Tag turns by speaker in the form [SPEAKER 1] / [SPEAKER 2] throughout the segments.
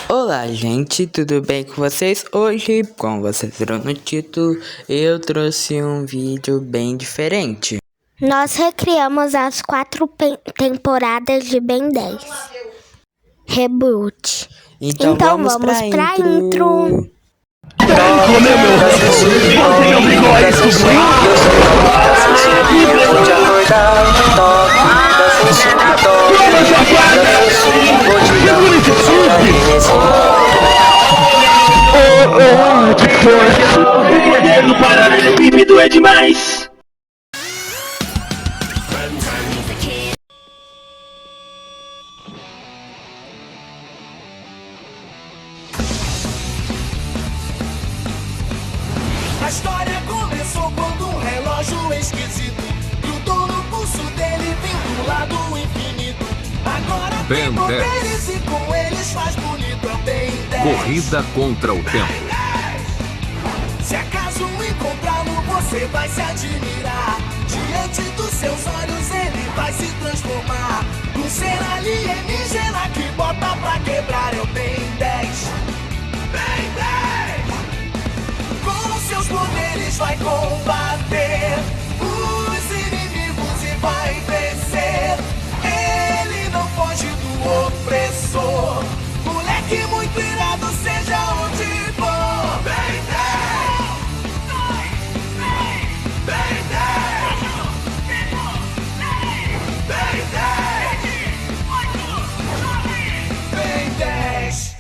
[SPEAKER 1] Olá, gente, tudo bem com vocês? Hoje, como vocês viram no título, eu trouxe um vídeo bem diferente.
[SPEAKER 2] Nós recriamos as 4 temporadas de Ben 10 Reboot.
[SPEAKER 1] Então vamos pra intro.
[SPEAKER 3] No paralelo vívido é demais. A história começou quando um relógio esquisito grudou no pulso dele, vindo lá do infinito. Agora
[SPEAKER 4] Ben
[SPEAKER 3] tem poderes e com eles faz bonito. É Ben 10.
[SPEAKER 4] Corrida contra o tempo.
[SPEAKER 3] Se acaso encontrá-lo, você vai se admirar. Diante dos seus olhos ele vai se transformar num ser alienígena que bota pra quebrar. É o Ben 10. Ben 10. Com seus poderes vai combater os inimigos e vai vencer. Ele não foge do opressor. Moleque muito irado, seja onde for. Ben 10. Ben 10. Ben 10. Ben 10.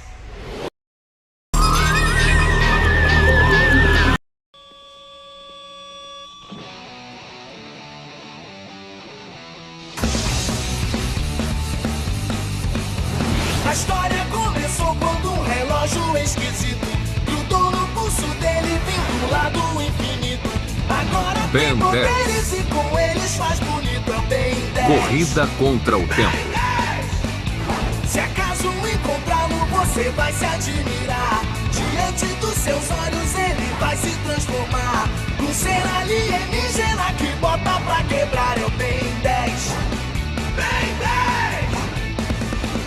[SPEAKER 3] A história começou quando um relógio esquisito grudou no pulso dele, vindo lá do infinito. Agora
[SPEAKER 4] Ben
[SPEAKER 3] tem poderes e com eles faz bonito. É o Ben 10.
[SPEAKER 4] Corrida contra o tempo.
[SPEAKER 3] Se acaso encontrá-lo, você vai se admirar. Diante dos seus olhos ele vai se transformar num ser alienígena que bota pra quebrar. É o Ben 10. Ben 10.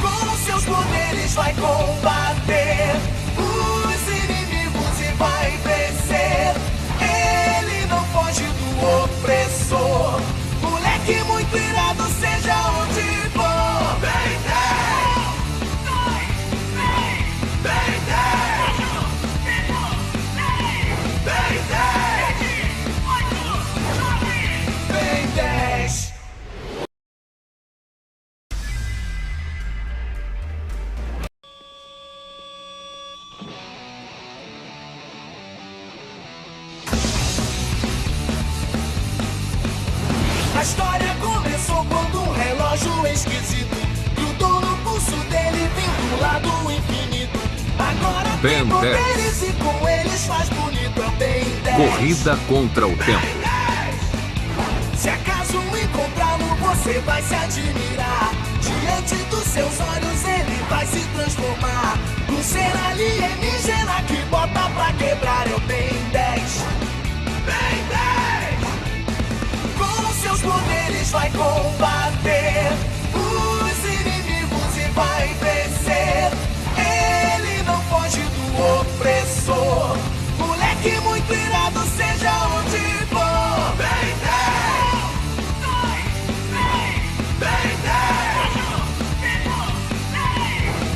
[SPEAKER 3] Com seus poderes vai combater os inimigos e vai vencer. Ele não foge do opressor. Moleque muito irado, seja onde for. Ben 10. Ben 10. Ben 10. Ben 10. A história começou quando um relógio esquisito grudou no pulso dele, vindo lá do infinito. Agora
[SPEAKER 4] Ben
[SPEAKER 3] tem poderes e com eles faz bonito. É o Ben 10.
[SPEAKER 4] Corrida contra o tempo.
[SPEAKER 3] Se acaso encontrá-lo, você vai se admirar. Diante dos seus olhos ele vai se transformar num ser alienígena que bota pra quebrar. É o Ben 10. Ben 10. Com seus poderes vai combater os inimigos e vai vencer. Ele não foge do opressor. Moleque muito irado, seja onde for. Ben 10. Ben 10.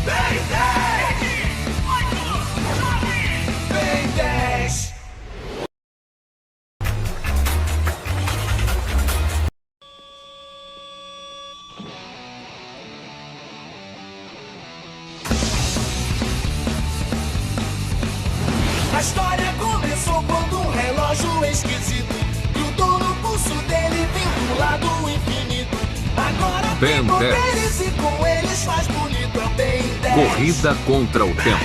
[SPEAKER 3] Ben 10. Ben 10. A história começou quando um relógio esquisito grudou no pulso dele, vindo lá do infinito. Agora
[SPEAKER 4] Ben
[SPEAKER 3] tem poderes e com eles faz bonito. É o Ben 10.
[SPEAKER 4] Corrida contra o tempo.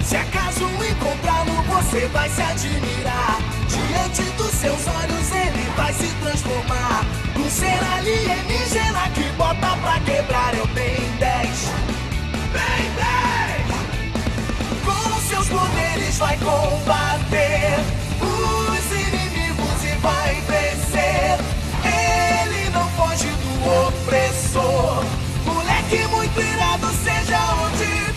[SPEAKER 3] Se acaso encontrá-lo, você vai se admirar. Diante dos seus olhos ele vai se transformar num ser alienígena que bota pra quebrar. É o Ben 10. Ben 10. Com seus poderes vai combater os inimigos e vai vencer. Ele não foge do opressor. Moleque muito irado, seja onde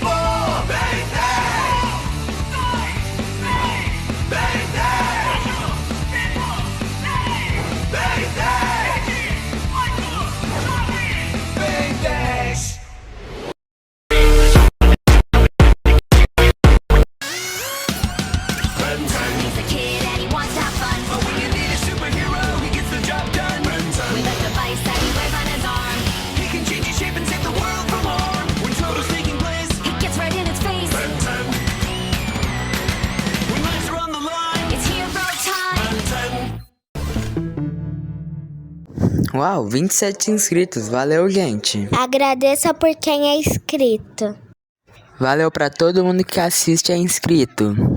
[SPEAKER 1] Uau, 27 inscritos. Valeu, gente.
[SPEAKER 2] Agradeça por quem é inscrito.
[SPEAKER 1] Valeu pra todo mundo que assiste e é inscrito.